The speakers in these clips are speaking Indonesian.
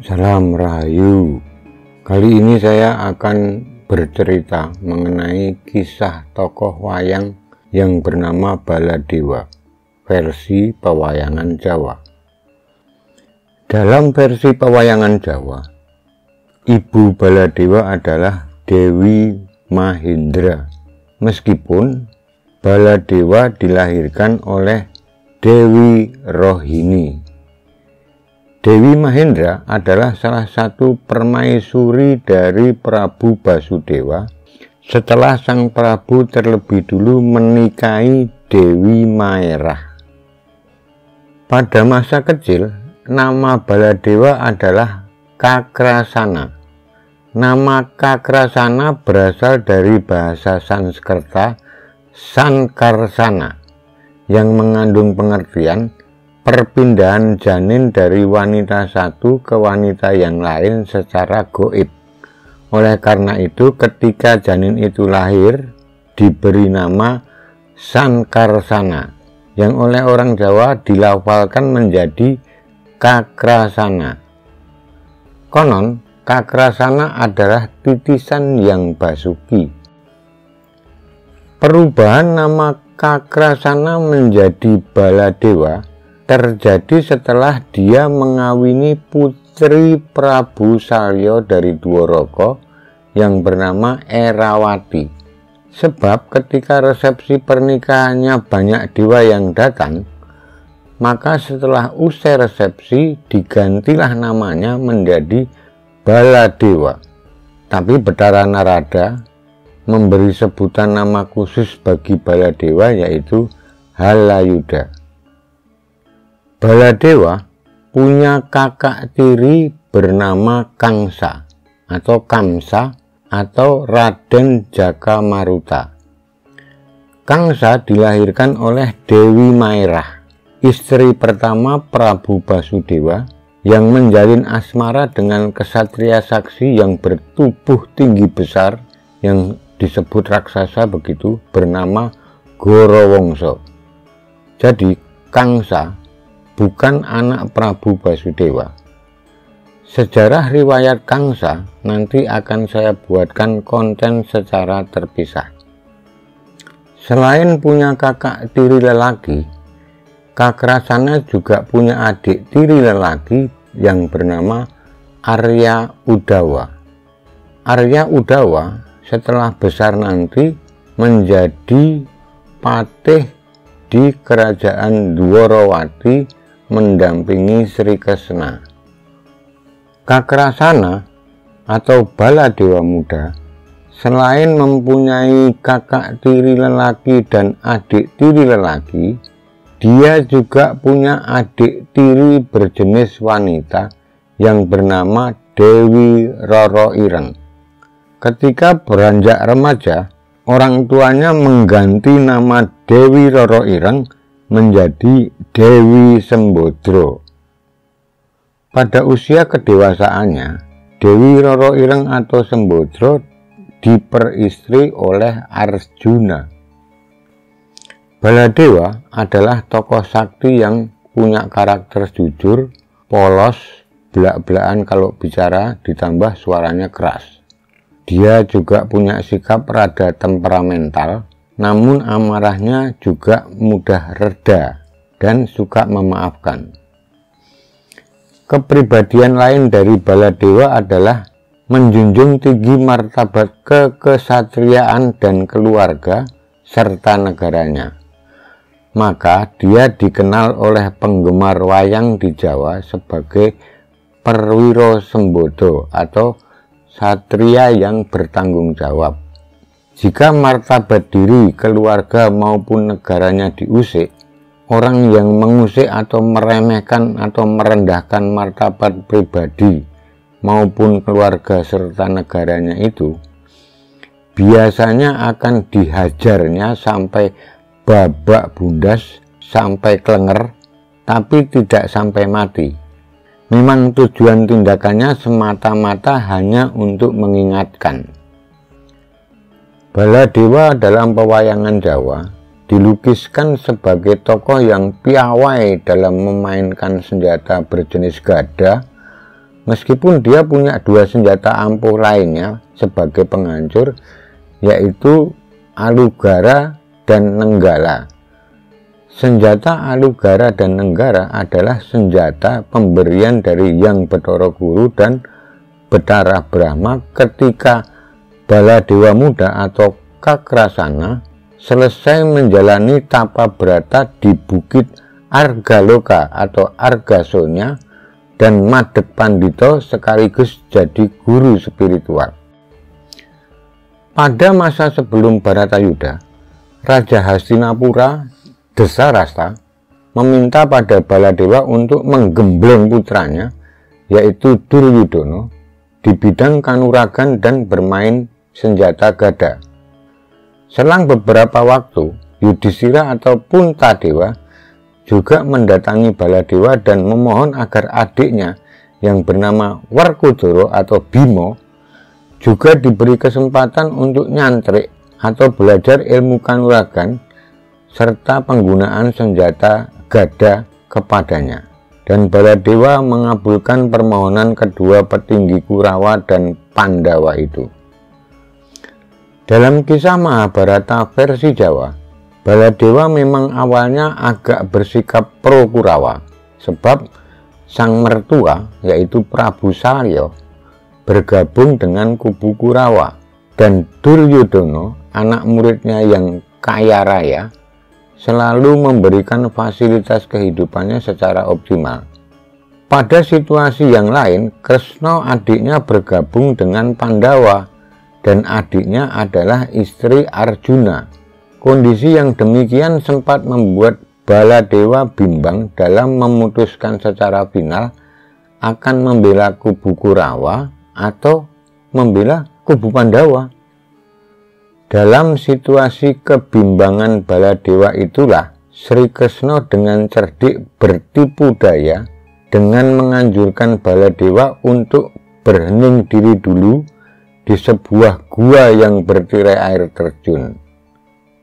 Salam Rahayu. Kali ini saya akan bercerita mengenai kisah tokoh wayang yang bernama Baladewa, versi pewayangan Jawa. Dalam versi pewayangan Jawa, Ibu Baladewa adalah Dewi Mahindra, meskipun Baladewa dilahirkan oleh Dewi Rohini. Dewi Mahindra adalah salah satu permaisuri dari Prabu Basudewa setelah sang Prabu terlebih dulu menikahi Dewi Maerah. Pada masa kecil, nama Baladewa adalah Kakrasana. Nama Kakrasana berasal dari bahasa Sanskerta Sankarsana yang mengandung pengertian perpindahan janin dari wanita satu ke wanita yang lain secara gaib. Oleh karena itu, ketika janin itu lahir, diberi nama Sankarsana, yang oleh orang Jawa dilafalkan menjadi Kakrasana. Konon, Kakrasana adalah titisan yang basuki. Perubahan nama Kakrasana menjadi Baladewa terjadi setelah dia mengawini putri Prabu Salya dari Dwaraka yang bernama Erawati. Sebab ketika resepsi pernikahannya banyak dewa yang datang, maka setelah usai resepsi digantilah namanya menjadi Baladewa. Tapi Betara Narada memberi sebutan nama khusus bagi Baladewa, yaitu Halayuda. Baladewa punya kakak tiri bernama Kangsa atau Kamsa atau Raden Jaka Maruta. Kangsa dilahirkan oleh Dewi Maerah, istri pertama Prabu Basudewa, yang menjalin asmara dengan kesatria saksi yang bertubuh tinggi besar yang disebut raksasa begitu, bernama Gorowongso. Jadi Kangsa bukan anak Prabu Basudewa. Sejarah riwayat Kangsa nanti akan saya buatkan konten secara terpisah. Selain punya kakak tiri lelaki, Kakrasana juga punya adik tiri lelaki yang bernama Arya Udawa. Arya Udawa setelah besar nanti menjadi patih di kerajaan Dwarawati mendampingi Sri Kresna. Kakrasana atau Baladewa muda selain mempunyai kakak tiri lelaki dan adik tiri lelaki, dia juga punya adik tiri berjenis wanita yang bernama Dewi Roro Ireng. Ketika beranjak remaja, orang tuanya mengganti nama Dewi Roro Ireng menjadi Dewi Sembodro. Pada usia kedewasaannya, Dewi Roro Ireng atau Sembodro diperistri oleh Arjuna. Baladewa adalah tokoh sakti yang punya karakter jujur, polos, belak-belakan kalau bicara, ditambah suaranya keras. Dia juga punya sikap rada temperamental, namun amarahnya juga mudah reda dan suka memaafkan. Kepribadian lain dari Baladewa adalah menjunjung tinggi martabat kekesatriaan dan keluarga serta negaranya. Maka dia dikenal oleh penggemar wayang di Jawa sebagai Perwira Sembodo atau satria yang bertanggung jawab. Jika martabat diri, keluarga maupun negaranya diusik, orang yang mengusik atau meremehkan atau merendahkan martabat pribadi maupun keluarga serta negaranya itu, biasanya akan dihajarnya sampai babak bundas, sampai klenger, tapi tidak sampai mati. Memang tujuan tindakannya semata-mata hanya untuk mengingatkan. Baladewa dalam pewayangan Jawa dilukiskan sebagai tokoh yang piawai dalam memainkan senjata berjenis gada, meskipun dia punya dua senjata ampuh lainnya sebagai penghancur, yaitu Alugara dan Nenggala. Senjata Alugara dan Nenggala adalah senjata pemberian dari Yang Bathara Guru dan Bathara Brahma ketika Baladewa Muda atau Kakrasana selesai menjalani tapa brata di Bukit Argaloka atau Argasonya, dan Madeg Pandito sekaligus jadi guru spiritual. Pada masa sebelum Bharatayuda, Raja Hastinapura Dasarasta meminta pada Baladewa untuk menggembleng putranya, yaitu Duryudono, di bidang kanuragan dan bermain senjata gada. Selang beberapa waktu, Yudhishthira atau Puntadewa juga mendatangi Baladewa dan memohon agar adiknya yang bernama Werkudara atau Bimo juga diberi kesempatan untuk nyantrik atau belajar ilmu kanuragan serta penggunaan senjata gada kepadanya. Dan Baladewa mengabulkan permohonan kedua petinggi Kurawa dan Pandawa itu. Dalam kisah Mahabharata versi Jawa, Baladewa memang awalnya agak bersikap pro Kurawa, sebab sang mertua yaitu Prabu Salya bergabung dengan kubu Kurawa, dan Duryudono, anak muridnya yang kaya raya, selalu memberikan fasilitas kehidupannya secara optimal. Pada situasi yang lain, Kresna adiknya bergabung dengan Pandawa, dan adiknya adalah istri Arjuna. Kondisi yang demikian sempat membuat Baladewa bimbang dalam memutuskan secara final akan membela kubu Kurawa atau membela kubu Pandawa. Dalam situasi kebimbangan Baladewa itulah Sri Kresna dengan cerdik bertipu daya dengan menganjurkan Baladewa untuk berhening diri dulu di sebuah gua yang bertirai air terjun.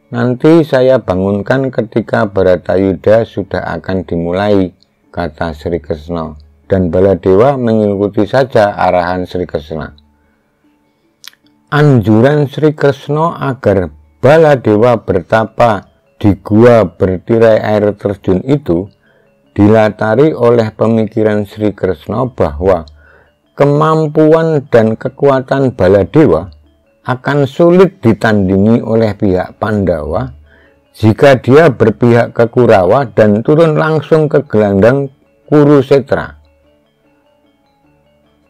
Nanti saya bangunkan ketika Bharatayuda sudah akan dimulai, kata Sri Kresna, dan Baladewa mengikuti saja arahan Sri Kresna. Anjuran Sri Kresna agar Baladewa bertapa di gua bertirai air terjun itu dilatari oleh pemikiran Sri Kresna bahwa kemampuan dan kekuatan Baladewa akan sulit ditandingi oleh pihak Pandawa jika dia berpihak ke Kurawa dan turun langsung ke gelanggang Kurusetra.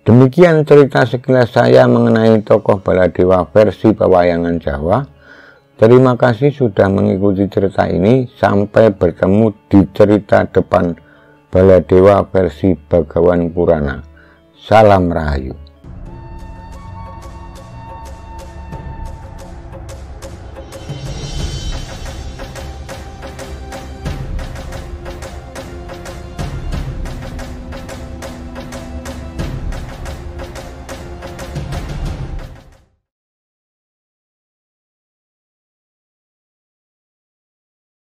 Demikian cerita sekilas saya mengenai tokoh Baladewa versi pewayangan Jawa. Terima kasih sudah mengikuti cerita ini. Sampai bertemu di cerita depan Baladewa versi Bhagawan Purana. Salam Rahayu.